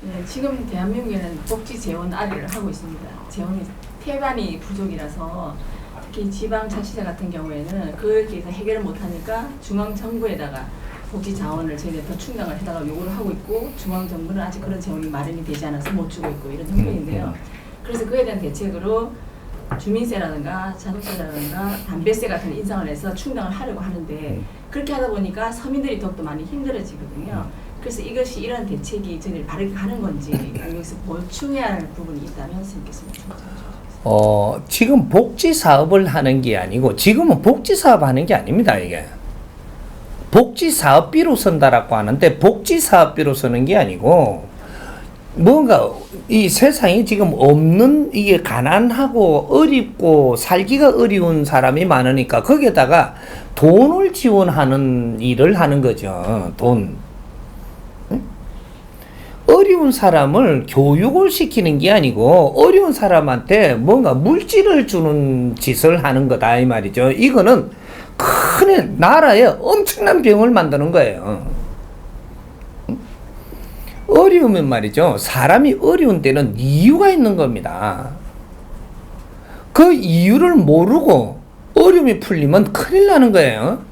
네, 지금 대한민국에는 복지 재원 아래를 하고 있습니다. 재원이 태반이 부족이라서 특히 지방자치제 같은 경우에는 그에 대해서 해결을 못하니까 중앙정부에다가 복지 자원을 저희가 더 충당을 해달라고 요구를 하고 있고 중앙정부는 아직 그런 재원이 마련이 되지 않아서 못 주고 있고 이런 형편인데요. 그래서 그에 대한 대책으로 주민세라든가 자동차라든가 담배세 같은 인상을 해서 충당을 하려고 하는데 그렇게 하다 보니까 서민들이 더욱더 많이 힘들어지거든요. 그래서 이것이 이런 대책이 저희들이 바르게 가는 건지 여기서 보충해야 할 부분이 있다면 선생님께서 좀 말씀해 주세요. 지금 복지 사업을 하는 게 아니고 지금은 복지 사업 하는 게 아닙니다. 이게 복지 사업비로 쓴다라고 하는데 복지 사업비로 쓰는 게 아니고 뭔가 이 세상에 지금 없는 이게 가난하고 어렵고 살기가 어려운 사람이 많으니까 거기에다가 돈을 지원하는 일을 하는 거죠. 돈. 어려운 사람을 교육을 시키는 게 아니고 어려운 사람한테 뭔가 물질을 주는 짓을 하는 거다 이 말이죠. 이거는 큰 나라에 엄청난 병을 만드는 거예요. 어려우면 말이죠. 사람이 어려운 데는 이유가 있는 겁니다. 그 이유를 모르고 어려움이 풀리면 큰일 나는 거예요.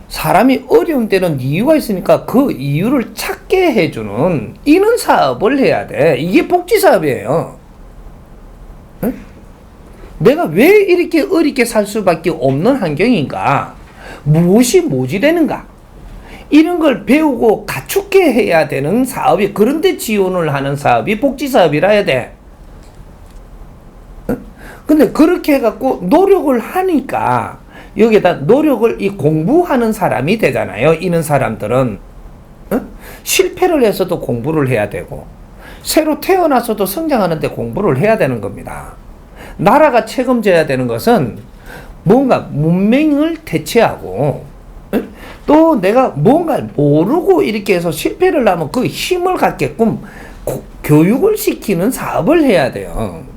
사람이 어려운 데는 이유가 있으니까 그 이유를 찾게 해주는 이런 사업을 해야 돼. 이게 복지사업이에요. 응? 내가 왜 이렇게 어렵게 살 수밖에 없는 환경인가? 무엇이 모자라는가? 이런 걸 배우고 갖추게 해야 되는 사업이 그런데 지원을 하는 사업이 복지사업이라 해야 돼. 응? 근데 그렇게 해갖고 노력을 하니까 여기에다 노력을 이 공부하는 사람이 되잖아요. 이런 사람들은 실패를 해서도 공부를 해야 되고 새로 태어나서도 성장하는데 공부를 해야 되는 겁니다. 나라가 책임져야 되는 것은 뭔가 문맹을 대체하고 또 내가 뭔가를 모르고 이렇게 해서 실패를 하면 그 힘을 갖게끔 교육을 시키는 사업을 해야 돼요.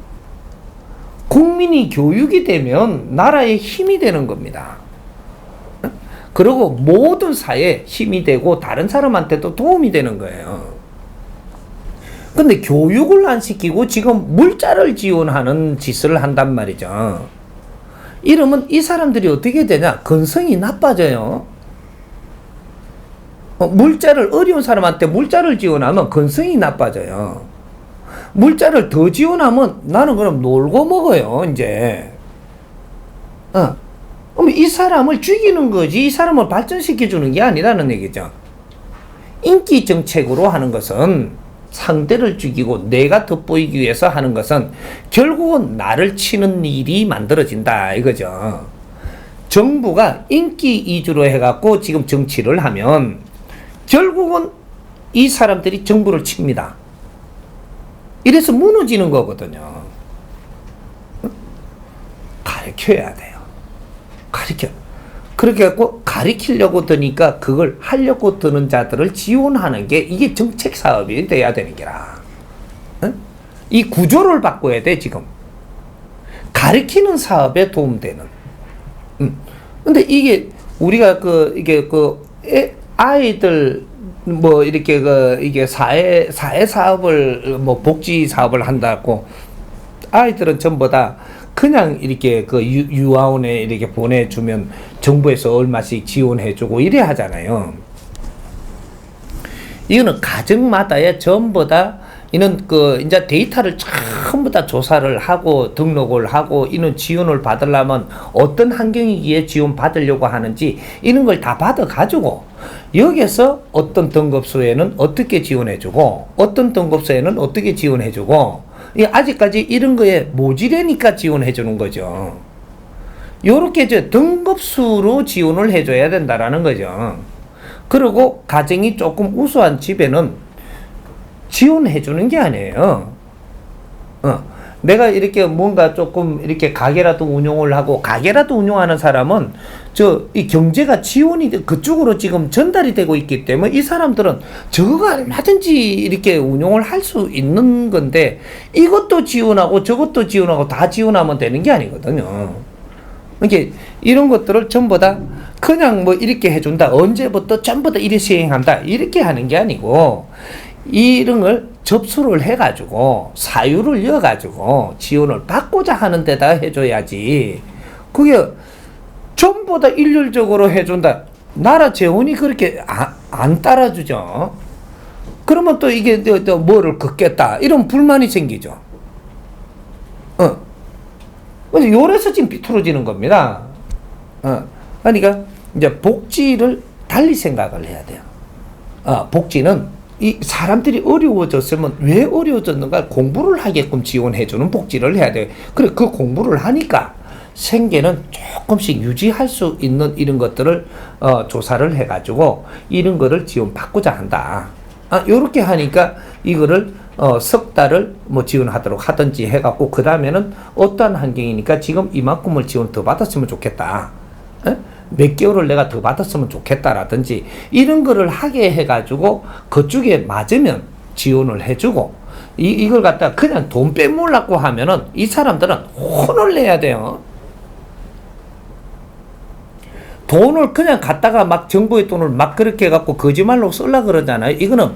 국민이 교육이 되면 나라의 힘이 되는 겁니다. 그리고 모든 사회에 힘이 되고 다른 사람한테도 도움이 되는 거예요. 근데 교육을 안 시키고 지금 물자를 지원하는 짓을 한단 말이죠. 이러면 이 사람들이 어떻게 되냐? 건성이 나빠져요. 물자를 어려운 사람한테 물자를 지원하면 건성이 나빠져요. 물자를 더 지원하면 나는 그럼 놀고 먹어요, 이제. 그럼 이 사람을 죽이는 거지, 이 사람을 발전시켜주는 게 아니라는 얘기죠. 인기 정책으로 하는 것은 상대를 죽이고 내가 돋보이기 위해서 하는 것은 결국은 나를 치는 일이 만들어진다, 이거죠. 정부가 인기 위주로 해갖고 지금 정치를 하면 결국은 이 사람들이 정부를 칩니다. 이래서 무너지는 거거든요. 가르쳐야 돼요. 그렇게 해갖고 가르치려고 드니까 그걸 하려고 드는 자들을 지원하는 게 이게 정책 사업이 돼야 되는 게라. 이 구조를 바꿔야 돼, 지금. 가르치는 사업에 도움되는. 근데 이게 우리가 아이들 뭐 이렇게 이게 사회 사업을 뭐 복지 사업을 한다고 아이들은 전부 다 그냥 이렇게 유아원에 이렇게 보내주면 정부에서 얼마씩 지원해주고 이래 하잖아요. 이거는 가정마다의 전부 다 이는 이제 데이터를 전부 다 조사를 하고 등록을 하고 이는 지원을 받으려면 어떤 환경이기에 지원 받으려고 하는지 이런 걸 다 받아가지고 여기에서 어떤 등급소에는 어떻게 지원해주고 어떤 등급소에는 어떻게 지원해주고 아직까지 이런 거에 모자라니까 지원해주는 거죠. 요렇게 이제 등급수로 지원을 해줘야 된다라는 거죠. 그리고 가정이 조금 우수한 집에는 지원해주는 게 아니에요. 내가 이렇게 뭔가 조금 이렇게 가게라도 운영을 하고 가게라도 운영하는 사람은 이 경제가 지원이 그쪽으로 지금 전달이 되고 있기 때문에 이 사람들은 저거가 얼마든지 이렇게 운영을 할 수 있는 건데 이것도 지원하고 저것도 지원하고 다 지원하면 되는 게 아니거든요. 이게 이런 것들을 전부 다 그냥 뭐 이렇게 해준다, 언제부터 전부 다 이렇게 시행한다, 이렇게 하는 게 아니고, 이런 걸 접수를 해가지고 사유를 이어가지고 지원을 받고자 하는 데다 해줘야지. 그게 전부 다 일률적으로 해준다. 나라 재원이 그렇게 안 따라주죠. 그러면 또 이게 또 뭐를 걷겠다, 이런 불만이 생기죠. 그래서 요래서 지금 비뚤어지는 겁니다. 그러니까 이제 복지를 달리 생각을 해야 돼요. 복지는 이 사람들이 어려워졌으면 왜 어려워졌는가 공부를 하게끔 지원해주는 복지를 해야 돼요. 그래, 그 공부를 하니까 생계는 조금씩 유지할 수 있는 이런 것들을 조사를 해가지고 이런 거를 지원받고자 한다. 요렇게 하니까 이거를 석 달을 뭐 지원하도록 하든지 해갖고 그 다음에는 어떠한 환경이니까 지금 이만큼을 지원 더 받았으면 좋겠다. 몇 개월을 내가 더 받았으면 좋겠다라든지 이런 거를 하게 해가지고 그쪽에 맞으면 지원을 해주고 이걸 갖다 그냥 돈 빼먹으려고 하면은 이 사람들은 혼을 내야 돼요. 돈을 그냥 갖다가 막 정부의 돈을 막 그렇게 해갖고 거짓말로 쓰려고 그러잖아요. 이거는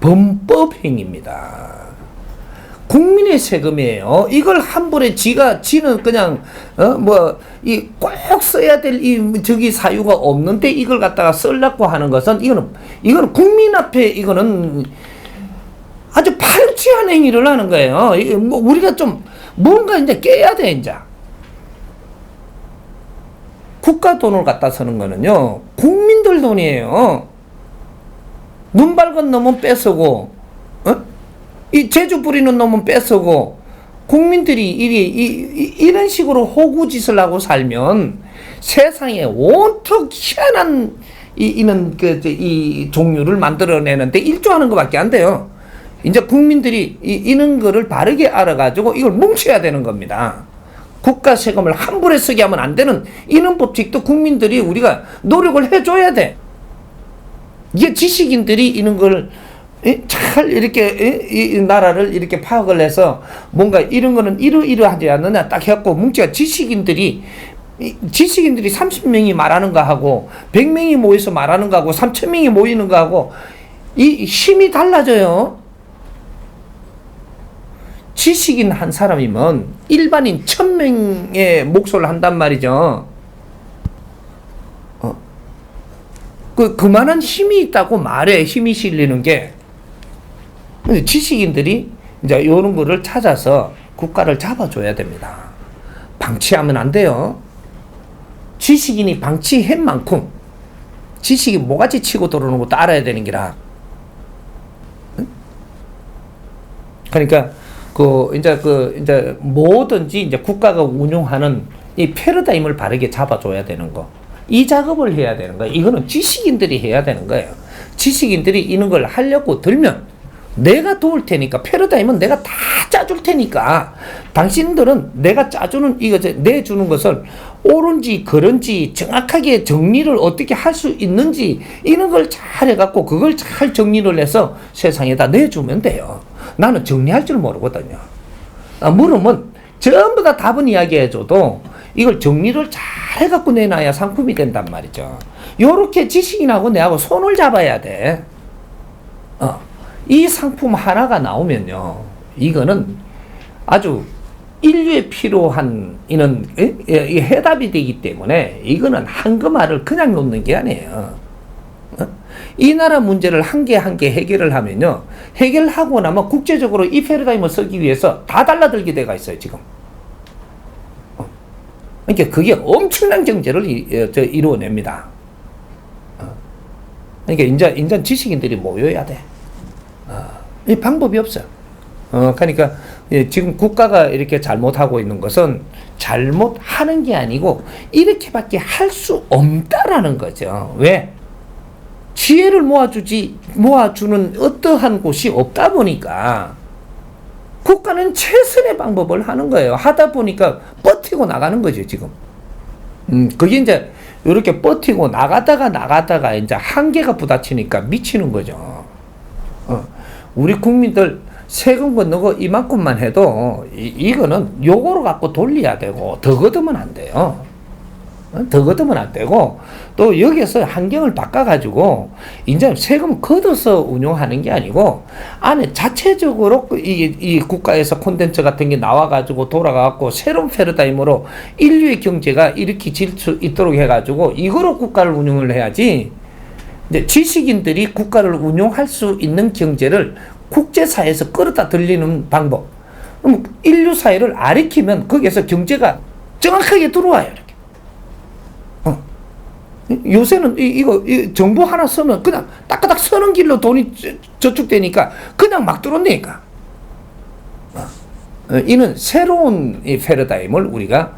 범법 행위입니다. 국민의 세금이에요. 이걸 한 번에 지는 그냥 이 꼭 써야 될 저기 사유가 없는데 이걸 갖다가 쓰려고 하는 것은 이거는 국민 앞에 이거는 아주 발치한 행위를 하는 거예요. 뭐 우리가 좀 뭔가 이제 깨야 돼. 이제 국가 돈을 갖다 쓰는 거는요 국민들 돈이에요. 눈 밝은 놈은 뺏어고 이 재주 부리는 놈은 뺏어고 국민들이 이런 식으로 호구짓을 하고 살면 세상에 온통 희한한 이 종류를 만들어내는데 일조하는 것밖에 안 돼요. 이제 국민들이 이런 거를 바르게 알아가지고 이걸 뭉쳐야 되는 겁니다. 국가 세금을 함부로 쓰게 하면 안 되는 이런 법칙도 국민들이 우리가 노력을 해줘야 돼. 이게 지식인들이 이런 걸 잘 이렇게 이 나라를 이렇게 파악을 해서 뭔가 이런 거는 이러이러하지 않느냐 딱 해갖고 뭉치가 지식인들이 30명이 말하는 거 하고 100명이 모여서 말하는 거 하고 3000명이 모이는 거 하고 이 힘이 달라져요. 지식인 한 사람이면 일반인 1000명의 몫을 한단 말이죠. 그만한 힘이 있다고 말해. 힘이 실리는 게. 근데 지식인들이 이제 이런 거를 찾아서 국가를 잡아줘야 됩니다. 방치하면 안 돼요. 지식인이 방치한 만큼 지식이 모가지 치고 들어오는 것도 알아야 되는 기라. 그러니까 이제 뭐든지 이제 국가가 운영하는 이 패러다임을 바르게 잡아줘야 되는 거. 이 작업을 해야 되는 거예요. 이거는 지식인들이 해야 되는 거예요. 지식인들이 이런 걸 하려고 들면 내가 도울 테니까, 패러다임은 내가 다 짜줄 테니까 당신들은 내가 짜주는 이거 내주는 것을 옳은지 그른지 정확하게 정리를 어떻게 할 수 있는지 이런 걸 잘 해갖고 그걸 잘 정리를 해서 세상에다 내주면 돼요. 나는 정리할 줄 모르거든요. 물으면 전부 다 답은 이야기해줘도 이걸 정리를 잘 해갖고 내놔야 상품이 된단 말이죠. 요렇게 지식인하고 내하고 손을 잡아야 돼. 이 상품 하나가 나오면요, 이거는 아주 인류에 필요한 이런 해답이 되기 때문에 이거는 한금알을 그냥 놓는 게 아니에요. 이 나라 문제를 한 개 한 개 해결을 하면요, 해결하고 나면 국제적으로 이 패러다임을 쓰기 위해서 다 달라들게 돼가 있어요 지금. 그러니까 그게 엄청난 경제를 이루어냅니다. 그러니까 인간 지식인들이 모여야 돼. 이 방법이 없어요. 그러니까 지금 국가가 이렇게 잘못하고 있는 것은 잘못하는 게 아니고 이렇게밖에 할 수 없다라는 거죠. 왜? 지혜를 모아주는 어떠한 곳이 없다 보니까 국가는 최선의 방법을 하는 거예요. 하다 보니까 버티고 나가는 거죠, 지금. 그게 이제 이렇게 버티고 나가다가 이제 한계가 부딪히니까 미치는 거죠. 우리 국민들 세금 걷는 거 이만큼만 해도 이거는 요거로 갖고 돌려야 되고 더 걷으면 안 돼요. 더 걷으면 안 되고 또 여기에서 환경을 바꿔가지고 이제 세금 걷어서 운용하는 게 아니고 안에 자체적으로 이 국가에서 콘텐츠 같은 게 나와가지고 돌아가고 새로운 패러다임으로 인류의 경제가 이렇게 질 수 있도록 해가지고 이거로 국가를 운영을 해야지. 이제 지식인들이 국가를 운용할 수 있는 경제를 국제사회에서 끌어다 들리는 방법. 그럼 인류 사회를 아리키면 거기에서 경제가 정확하게 들어와요. 이렇게. 요새는 이거 정보 하나 쓰면 그냥 따까닥 서는 길로 돈이 저축되니까 그냥 막 들어온다니까. 이는 새로운 이 패러다임을 우리가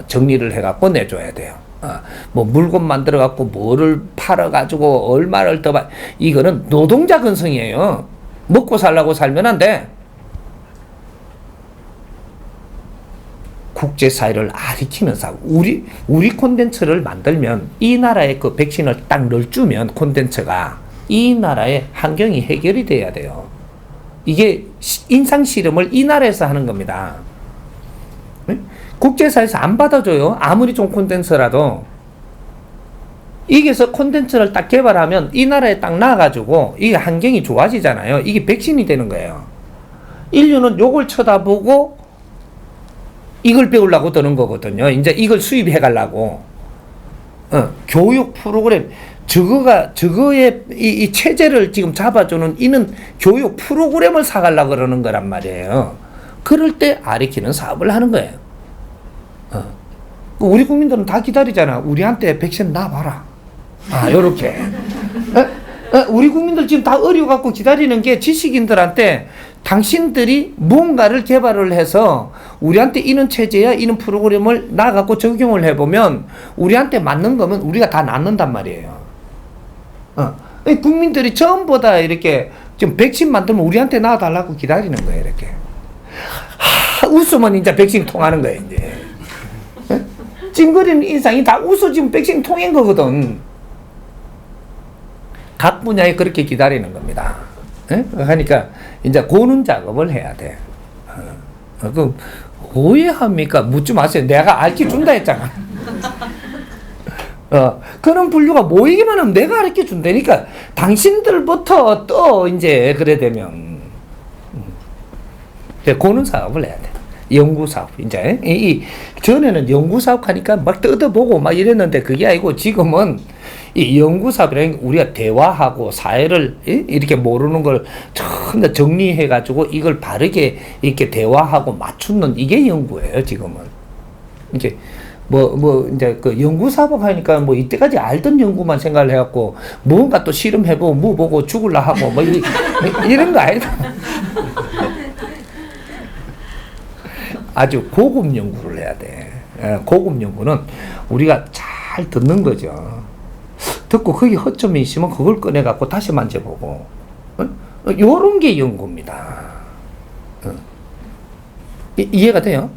정리를 해갖고 내줘야 돼요. 뭐 물건 만들어갖고 뭐를 팔아가지고 얼마를 더 이거는 노동자 근성이에요. 먹고 살라고 살면 안 돼. 국제사회를 아리키는 사고, 우리 콘텐츠를 만들면 이 나라의 그 백신을 딱 넣어주면 콘텐츠가 이 나라의 환경이 해결이 돼야 돼요. 이게 인상실험을 이 나라에서 하는 겁니다. 네? 국제사회에서 안 받아줘요. 아무리 좋은 콘텐츠라도. 이게서 콘텐츠를 딱 개발하면 이 나라에 딱 나와가지고 이게 환경이 좋아지잖아요. 이게 백신이 되는 거예요. 인류는 요걸 쳐다보고 이걸 배우려고 드는 거거든요. 이제 이걸 수입해 가려고. 교육 프로그램, 저거의 이 체제를 지금 잡아주는 이는 교육 프로그램을 사가려고 그러는 거란 말이에요. 그럴 때 아리키는 사업을 하는 거예요. 우리 국민들은 다 기다리잖아. 우리한테 백신 놔봐라. 요렇게. 우리 국민들 지금 다 어려갖고 기다리는 게 지식인들한테 당신들이 뭔가를 개발을 해서 우리한테 이런 체제야 이런 프로그램을 나가고 적용을 해보면 우리한테 맞는 거면 우리가 다 낫는단 말이에요. 국민들이 전부 다 이렇게 지금 백신 만들면 우리한테 놔달라고 기다리는 거예요. 이렇게 웃으면 이제 백신 통하는 거예요. 이제 찡그리는 인상이 다 웃어 지금 백신 통한 거거든. 각 분야에 그렇게 기다리는 겁니다. 그러니까 이제 고는 작업을 해야 돼. 그 오해합니까? 묻지 마세요. 내가 알려 준다 했잖아. 그런 분류가 모이기만 하면 내가 가르쳐 준다니까. 당신들부터 또 이제 그래 되면 고는 사업을 해야 돼. 연구사업. 이제 이 전에는 연구사업 하니까 막 뜯어보고 막 이랬는데 그게 아니고 지금은 이 연구사업이라는 게 우리가 대화하고 사회를 이렇게 모르는 걸 전부 정리해가지고 이걸 바르게 이렇게 대화하고 맞추는 이게 연구예요, 지금은. 이제 이제 그 연구사업 하니까 뭐 이때까지 알던 연구만 생각을 해갖고 뭔가 또 실험해보고 뭐 보고 죽을라 하고 뭐 이런 거 아니다. 아주 고급 연구를 해야 돼. 고급 연구는 우리가 잘 듣는 거죠. 듣고 거기 허점이 있으면 그걸 꺼내갖고 다시 만져보고. 요런 게 연구입니다. 이해가 돼요?